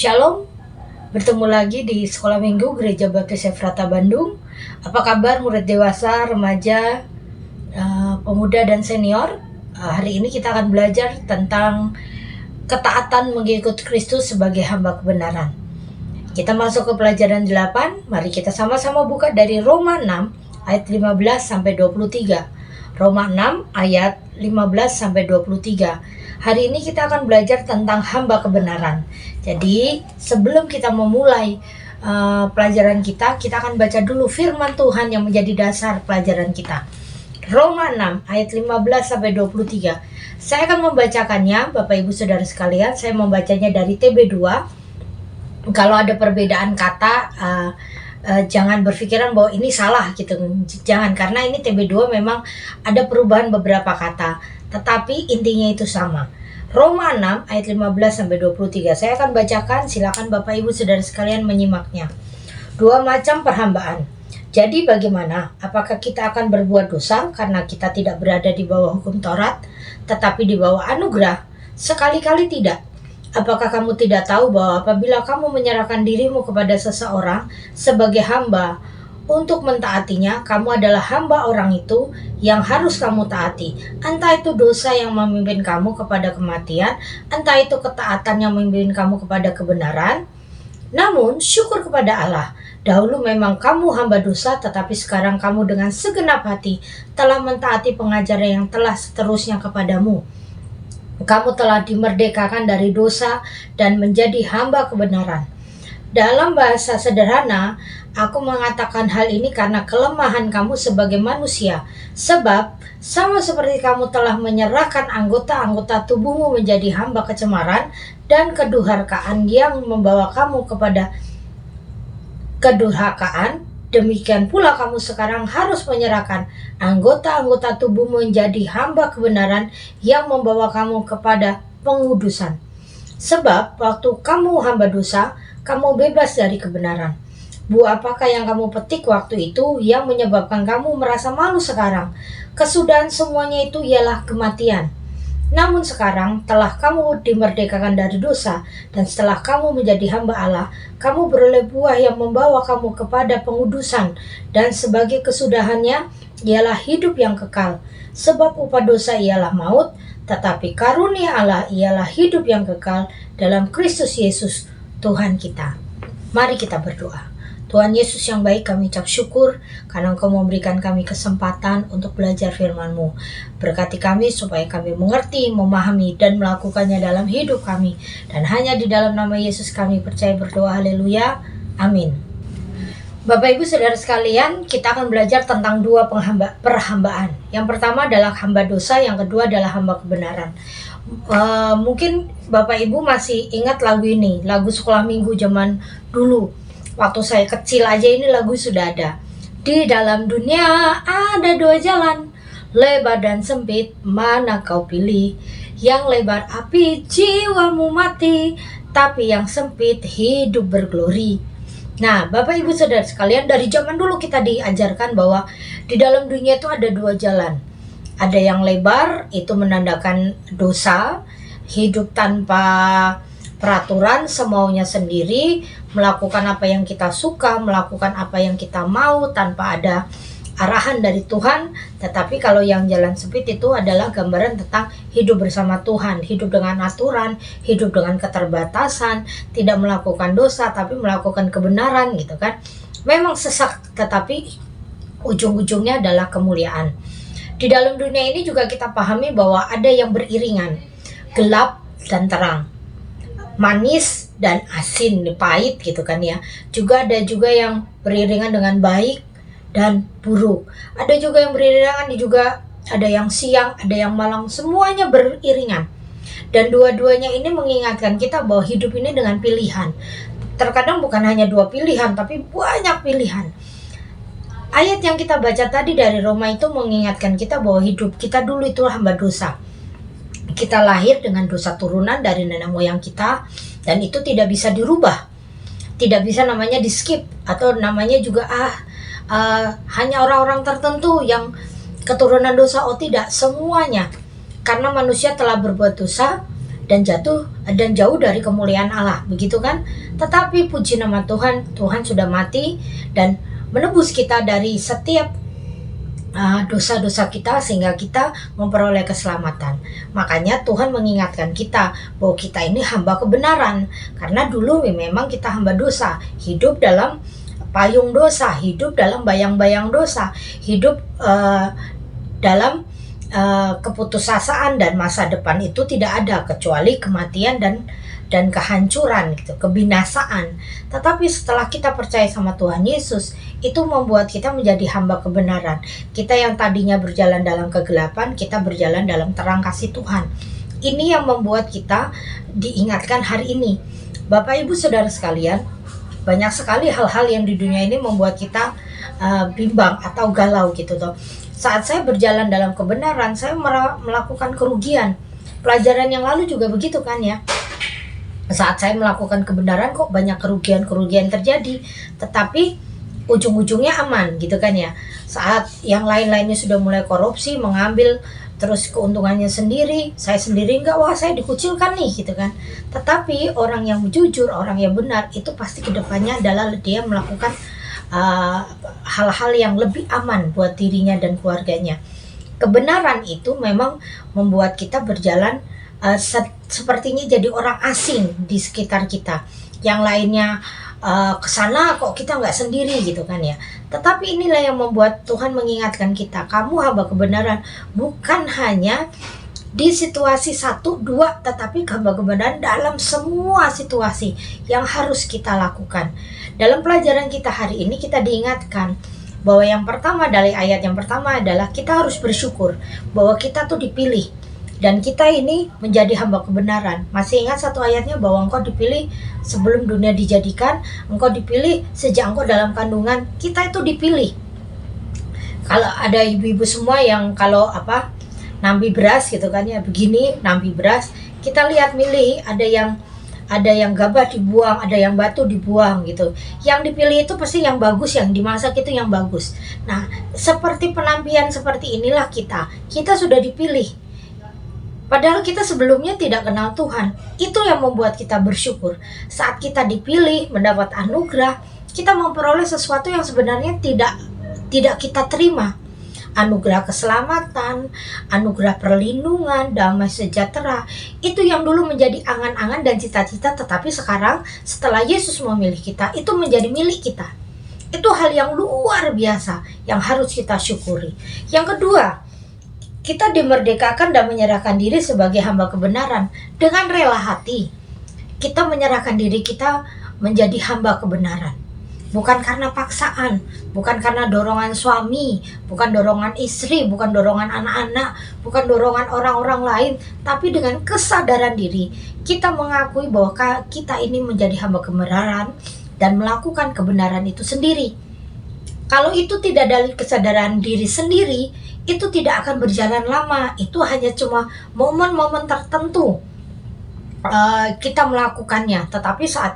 Shalom, bertemu lagi di Sekolah Minggu Gereja Baptis Efrata Bandung. Apa kabar murid dewasa, remaja, pemuda dan senior? Hari ini kita akan belajar tentang ketaatan mengikut Kristus sebagai hamba kebenaran. Kita masuk ke pelajaran 8, mari kita sama-sama buka dari Roma 6 ayat 15 sampai 23. Roma 6 ayat 15 sampai 23. Hari ini kita akan belajar tentang hamba kebenaran. Jadi sebelum kita memulai pelajaran kita akan baca dulu firman Tuhan yang menjadi dasar pelajaran kita. Roma 6 ayat 15 sampai 23. Saya akan membacakannya, Bapak Ibu Saudara sekalian. Saya membacanya dari TB2. Kalau ada perbedaan kata, jangan berpikiran bahwa ini salah gitu. Jangan, karena ini TB2 memang ada perubahan beberapa kata, tetapi intinya itu sama. Roma 6 ayat 15 sampai 23. Saya akan bacakan, silakan Bapak Ibu Saudara sekalian menyimaknya. 2 macam perhambaan. Jadi bagaimana? Apakah kita akan berbuat dosa karena kita tidak berada di bawah hukum Taurat, tetapi di bawah anugerah? Sekali-kali tidak. Apakah kamu tidak tahu bahwa apabila kamu menyerahkan dirimu kepada seseorang sebagai hamba untuk mentaatinya, kamu adalah hamba orang itu yang harus kamu taati. Entah itu dosa yang memimpin kamu kepada kematian, entah itu ketaatan yang memimpin kamu kepada kebenaran. Namun syukur kepada Allah, dahulu memang kamu hamba dosa, tetapi sekarang kamu dengan segenap hati telah mentaati pengajaran yang telah seterusnya kepadamu. Kamu telah dimerdekakan dari dosa dan menjadi hamba kebenaran. Dalam bahasa sederhana, aku mengatakan hal ini karena kelemahan kamu sebagai manusia. Sebab, sama seperti kamu telah menyerahkan anggota-anggota tubuhmu menjadi hamba kecemaran dan kedurhakaan yang membawa kamu kepada kedurhakaan, demikian pula kamu sekarang harus menyerahkan anggota-anggota tubuhmu menjadi hamba kebenaran yang membawa kamu kepada pengudusan. Sebab, waktu kamu hamba dosa, kamu bebas dari kebenaran. Buah apakah yang kamu petik waktu itu yang menyebabkan kamu merasa malu sekarang? Kesudahan semuanya itu ialah kematian. Namun sekarang telah kamu dimerdekakan dari dosa, dan setelah kamu menjadi hamba Allah, kamu beroleh buah yang membawa kamu kepada pengudusan, dan sebagai kesudahannya ialah hidup yang kekal. Sebab upah dosa ialah maut, tetapi karunia Allah ialah hidup yang kekal dalam Kristus Yesus Tuhan kita. Mari kita berdoa. Tuhan Yesus yang baik, kami ucap syukur karena Engkau memberikan kami kesempatan untuk belajar firman-Mu. Berkati kami supaya kami mengerti, memahami, dan melakukannya dalam hidup kami. Dan hanya di dalam nama Yesus kami percaya berdoa, haleluya, amin. Bapak Ibu Saudara sekalian, kita akan belajar tentang 2 perhambaan. Yang pertama adalah hamba dosa, yang kedua adalah hamba kebenaran. Mungkin Bapak Ibu masih ingat lagu ini, lagu sekolah minggu zaman dulu. Waktu saya kecil aja ini lagu sudah ada. Di dalam dunia ada 2 jalan, lebar dan sempit, mana kau pilih? Yang lebar api jiwamu mati, tapi yang sempit hidup berglori. Nah, Bapak Ibu Saudara sekalian, dari zaman dulu kita diajarkan bahwa di dalam dunia itu ada 2 jalan. Ada yang lebar, itu menandakan dosa, hidup tanpa peraturan, semaunya sendiri, melakukan apa yang kita suka, melakukan apa yang kita mau tanpa ada arahan dari Tuhan. Tetapi kalau yang jalan sempit itu adalah gambaran tentang hidup bersama Tuhan, hidup dengan aturan, hidup dengan keterbatasan, tidak melakukan dosa tapi melakukan kebenaran gitu kan. Memang sesak, tetapi ujung-ujungnya adalah kemuliaan. Di dalam dunia ini juga kita pahami bahwa ada yang beriringan, gelap dan terang, manis dan asin, pahit gitu kan ya. Juga ada yang beriringan dengan baik dan buruk. Ada juga yang beriringan, juga ada yang siang, ada yang malam, semuanya beriringan. Dan dua-duanya ini mengingatkan kita bahwa hidup ini dengan pilihan. Terkadang bukan hanya 2 pilihan, tapi banyak pilihan. Ayat yang kita baca tadi dari Roma itu mengingatkan kita bahwa hidup kita dulu itu hamba dosa. Kita lahir dengan dosa turunan dari nenek moyang kita, dan itu tidak bisa dirubah. Tidak bisa namanya di skip, atau namanya juga hanya orang-orang tertentu yang keturunan dosa. Oh tidak, semuanya. Karena manusia telah berbuat dosa dan jauh dari kemuliaan Allah, begitu kan? Tetapi puji nama Tuhan, Tuhan sudah mati dan menebus kita dari setiap dosa-dosa kita sehingga kita memperoleh keselamatan. Makanya Tuhan mengingatkan kita bahwa kita ini hamba kebenaran, karena dulu memang kita hamba dosa, hidup dalam payung dosa, hidup dalam bayang-bayang dosa, hidup dalam keputusasaan, dan masa depan itu tidak ada kecuali kematian dan kehancuran gitu, kebinasaan. Tetapi setelah kita percaya sama Tuhan Yesus, itu membuat kita menjadi hamba kebenaran. Kita yang tadinya berjalan dalam kegelapan, kita berjalan dalam terang kasih Tuhan. Ini yang membuat kita diingatkan hari ini. Bapak Ibu Saudara sekalian, banyak sekali hal-hal yang di dunia ini membuat kita bimbang atau galau gitu toh. Saat saya berjalan dalam kebenaran, saya melakukan kerugian. Pelajaran yang lalu juga begitu kan ya. Saat saya melakukan kebenaran kok banyak kerugian-kerugian terjadi, tetapi ujung-ujungnya aman gitu kan ya. Saat yang lain-lainnya sudah mulai korupsi, mengambil terus keuntungannya sendiri, saya sendiri enggak, wah saya dikucilkan nih gitu kan. Tetapi orang yang jujur, orang yang benar, itu pasti kedepannya adalah dia melakukan hal-hal yang lebih aman buat dirinya dan keluarganya. Kebenaran itu memang membuat kita berjalan sepertinya jadi orang asing di sekitar kita. Yang lainnya kesana kok kita nggak sendiri gitu kan ya. Tetapi inilah yang membuat Tuhan mengingatkan kita, kamu hamba kebenaran bukan hanya di situasi 1, 2, tetapi hamba kebenaran dalam semua situasi yang harus kita lakukan. Dalam pelajaran kita hari ini kita diingatkan bahwa yang pertama, dari ayat yang pertama adalah kita harus bersyukur bahwa kita tuh dipilih dan kita ini menjadi hamba kebenaran. Masih ingat satu ayatnya bahwa engkau dipilih sebelum dunia dijadikan, engkau dipilih sejak engkau dalam kandungan. Kita itu dipilih. Kalau ada ibu-ibu semua yang kalau nambi beras gitu kan ya, begini nambi beras, kita lihat milih, ada yang gabah dibuang, ada yang batu dibuang gitu. Yang dipilih itu pasti yang bagus, yang dimasak itu yang bagus. Nah, seperti penampian seperti inilah kita sudah dipilih. Padahal kita sebelumnya tidak kenal Tuhan. Itu yang membuat kita bersyukur. Saat kita dipilih, mendapat anugerah, kita memperoleh sesuatu yang sebenarnya tidak kita terima. Anugerah keselamatan, anugerah perlindungan, damai sejahtera. Itu yang dulu menjadi angan-angan dan cita-cita, tetapi sekarang setelah Yesus memilih kita, itu menjadi milik kita. Itu hal yang luar biasa yang harus kita syukuri. Yang kedua, kita dimerdekakan dan menyerahkan diri sebagai hamba kebenaran dengan rela hati. Kita menyerahkan diri kita menjadi hamba kebenaran. Bukan karena paksaan, bukan karena dorongan suami, bukan dorongan istri, bukan dorongan anak-anak, bukan dorongan orang-orang lain, tapi dengan kesadaran diri, kita mengakui bahwa kita ini menjadi hamba kebenaran dan melakukan kebenaran itu sendiri. Kalau itu tidak dari kesadaran diri sendiri, itu tidak akan berjalan lama. Itu hanya cuma momen-momen tertentu kita melakukannya, tetapi saat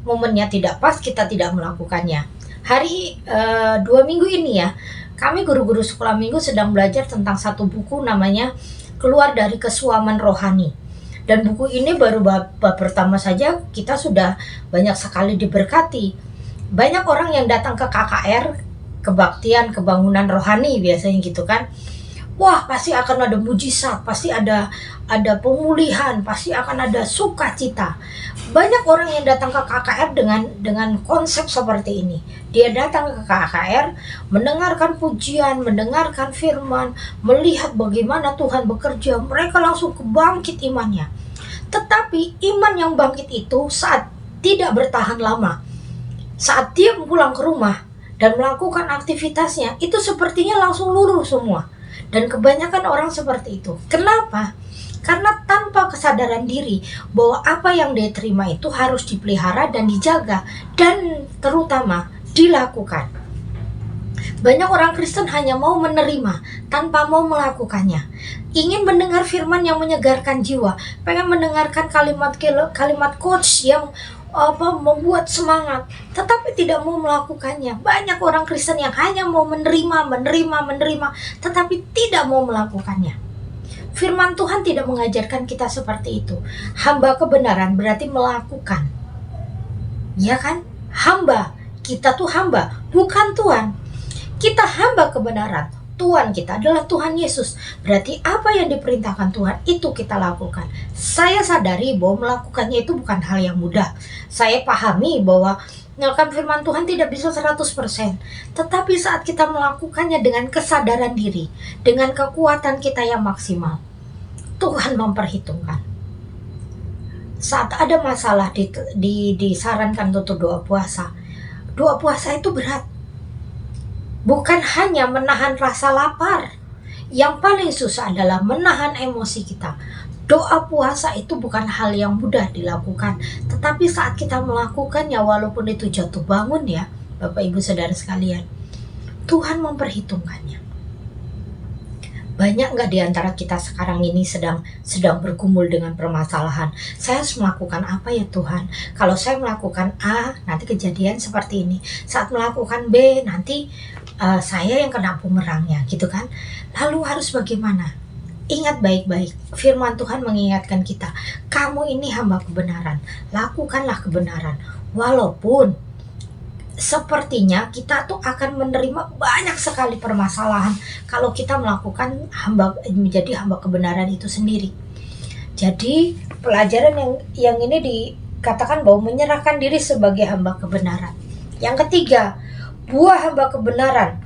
momennya tidak pas, kita tidak melakukannya. Hari 2 minggu ini ya, kami guru-guru sekolah minggu sedang belajar tentang satu buku namanya Keluar dari Kesuaman Rohani. Dan buku ini baru bab pertama saja kita sudah banyak sekali diberkati. Banyak orang yang datang ke KKR, kebaktian kebangunan rohani biasanya gitu kan. Wah, pasti akan ada mujizat, pasti ada pemulihan, pasti akan ada sukacita. Banyak orang yang datang ke KKR dengan konsep seperti ini. Dia datang ke KKR, mendengarkan pujian, mendengarkan firman, melihat bagaimana Tuhan bekerja, mereka langsung kebangkit imannya. Tetapi iman yang bangkit itu saat tidak bertahan lama. Saat dia pulang ke rumah dan melakukan aktivitasnya, itu sepertinya langsung luluh semua. Dan kebanyakan orang seperti itu. Kenapa? Karena tanpa kesadaran diri bahwa apa yang dia terima itu harus dipelihara dan dijaga, dan terutama dilakukan. Banyak orang Kristen hanya mau menerima tanpa mau melakukannya. Ingin mendengar firman yang menyegarkan jiwa, pengen mendengarkan kalimat quotes yang membuat semangat, tetapi tidak mau melakukannya. Banyak orang Kristen yang hanya mau menerima, tetapi tidak mau melakukannya. Firman Tuhan tidak mengajarkan kita seperti itu. Hamba kebenaran berarti melakukan. Ya kan? Hamba. Kita tuh hamba, bukan Tuhan. Kita hamba kebenaran. Tuhan kita adalah Tuhan Yesus. Berarti apa yang diperintahkan Tuhan itu kita lakukan. Saya sadari bahwa melakukannya itu bukan hal yang mudah. Saya pahami bahwa melakukan firman Tuhan tidak bisa 100%. Tetapi saat kita melakukannya dengan kesadaran diri, dengan kekuatan kita yang maksimal, Tuhan memperhitungkan. Saat ada masalah disarankan untuk doa puasa. Doa puasa itu berat. Bukan hanya menahan rasa lapar. Yang paling susah adalah menahan emosi kita. Doa puasa itu bukan hal yang mudah dilakukan. Tetapi saat kita melakukannya, walaupun itu jatuh bangun ya, Bapak Ibu Saudara sekalian, Tuhan memperhitungkannya. Banyak nggak di antara kita sekarang ini sedang bergumul dengan permasalahan. Saya harus melakukan apa ya Tuhan? Kalau saya melakukan A, nanti kejadian seperti ini. Saat melakukan B, nanti saya yang kena bumerangnya, gitu kan? Lalu harus bagaimana? Ingat baik-baik, firman Tuhan mengingatkan kita, kamu ini hamba kebenaran, lakukanlah kebenaran. Walaupun sepertinya kita tuh akan menerima banyak sekali permasalahan kalau kita melakukan menjadi hamba kebenaran itu sendiri. Jadi pelajaran yang ini dikatakan bahwa menyerahkan diri sebagai hamba kebenaran. Yang ketiga, buah hamba kebenaran.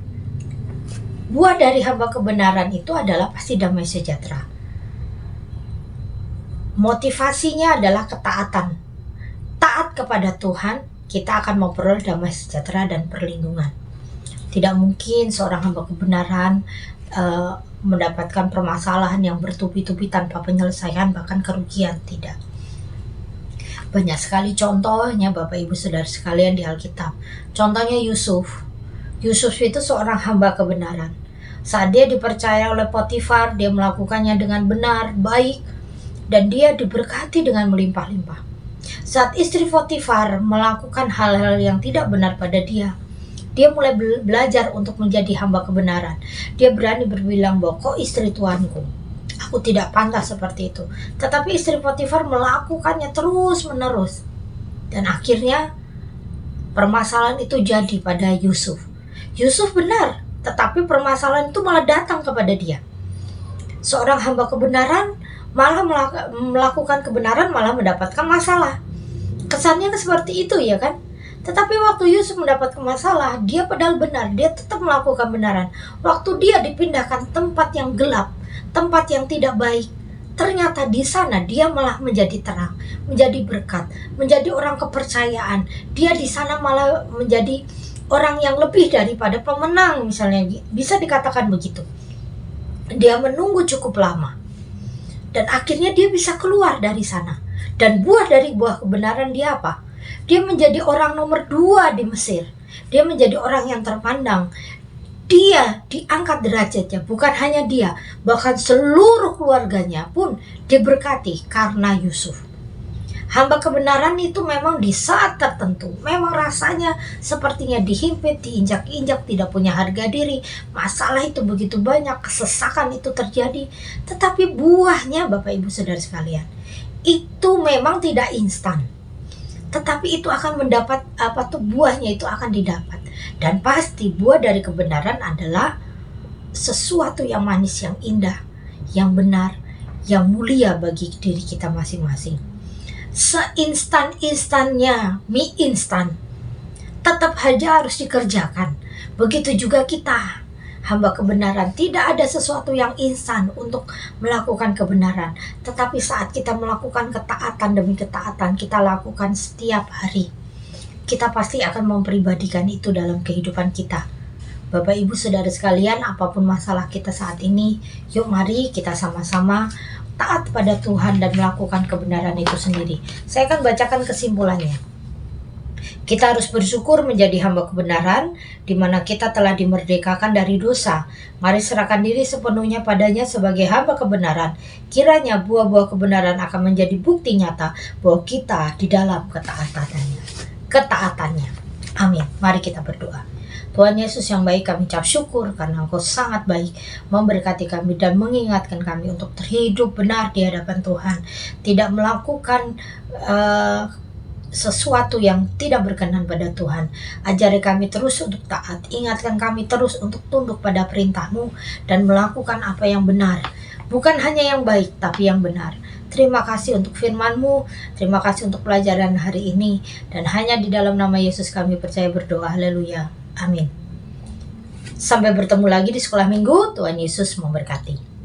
Buah dari hamba kebenaran itu adalah pasti damai sejahtera. Motivasinya adalah ketaatan. Taat kepada Tuhan, kita akan memperoleh damai sejahtera dan perlindungan. Tidak mungkin seorang hamba kebenaran mendapatkan permasalahan yang bertubi-tubi tanpa penyelesaian, bahkan kerugian. Tidak. Banyak sekali contohnya Bapak Ibu Saudara sekalian di Alkitab. Contohnya Yusuf. Yusuf itu seorang hamba kebenaran. Saat dia dipercaya oleh Potifar, dia melakukannya dengan benar, baik, dan dia diberkati dengan melimpah-limpah. Saat istri Potifar melakukan hal-hal yang tidak benar pada dia mulai belajar untuk menjadi hamba kebenaran. Dia berani berbilang bahwa kok istri tuanku, aku tidak pantas seperti itu. Tetapi istri Potifar melakukannya terus menerus. Dan akhirnya permasalahan itu jadi pada Yusuf. Yusuf benar, tetapi permasalahan itu malah datang kepada dia. Seorang hamba kebenaran malah melakukan kebenaran malah mendapatkan masalah. Kesannya seperti itu ya kan? Tetapi waktu Yusuf mendapatkan masalah, dia padahal benar, dia tetap melakukan kebenaran. Waktu dia dipindahkan tempat yang gelap, tempat yang tidak baik, ternyata di sana dia malah menjadi terang, menjadi berkat, menjadi orang kepercayaan. Dia di sana malah menjadi orang yang lebih daripada pemenang, misalnya bisa dikatakan begitu. Dia menunggu cukup lama. Dan akhirnya dia bisa keluar dari sana. Dan buah dari buah kebenaran dia apa? Dia menjadi orang nomor 2 di Mesir. Dia menjadi orang yang terpandang. Dia diangkat derajatnya, bukan hanya dia, bahkan seluruh keluarganya pun diberkati karena Yusuf. Hamba kebenaran itu memang di saat tertentu, memang rasanya sepertinya dihimpit, diinjak-injak, tidak punya harga diri. Masalah itu begitu banyak, kesesakan itu terjadi. Tetapi buahnya Bapak Ibu Saudara sekalian, itu memang tidak instan. Tetapi itu akan mendapat buahnya itu akan didapat. Dan pasti buah dari kebenaran adalah sesuatu yang manis, yang indah, yang benar, yang mulia bagi diri kita masing-masing. Seinstan-instannya mie instan tetap saja harus dikerjakan. Begitu juga kita, hamba kebenaran, tidak ada sesuatu yang instan untuk melakukan kebenaran. Tetapi saat kita melakukan ketaatan demi ketaatan, kita lakukan setiap hari, kita pasti akan mempribadikan itu dalam kehidupan kita. Bapak Ibu Saudara sekalian, apapun masalah kita saat ini, yuk mari kita sama-sama taat pada Tuhan dan melakukan kebenaran itu sendiri. Saya akan bacakan kesimpulannya. Kita harus bersyukur menjadi hamba kebenaran, di mana kita telah dimerdekakan dari dosa. Mari serahkan diri sepenuhnya padanya sebagai hamba kebenaran. Kiranya buah-buah kebenaran akan menjadi bukti nyata bahwa kita di dalam ketaatannya. Amin. Mari kita berdoa. Tuhan Yesus yang baik, kami ucap syukur karena Engkau sangat baik, memberkati kami dan mengingatkan kami untuk terhidup benar di hadapan Tuhan, tidak melakukan sesuatu yang tidak berkenan pada Tuhan. Ajari kami terus untuk taat, ingatkan kami terus untuk tunduk pada perintah-Mu dan melakukan apa yang benar, bukan hanya yang baik tapi yang benar. Terima kasih untuk firman-Mu, terima kasih untuk pelajaran hari ini, dan hanya di dalam nama Yesus kami percaya berdoa. Haleluya, amin. Sampai bertemu lagi di sekolah minggu. Tuhan Yesus memberkati.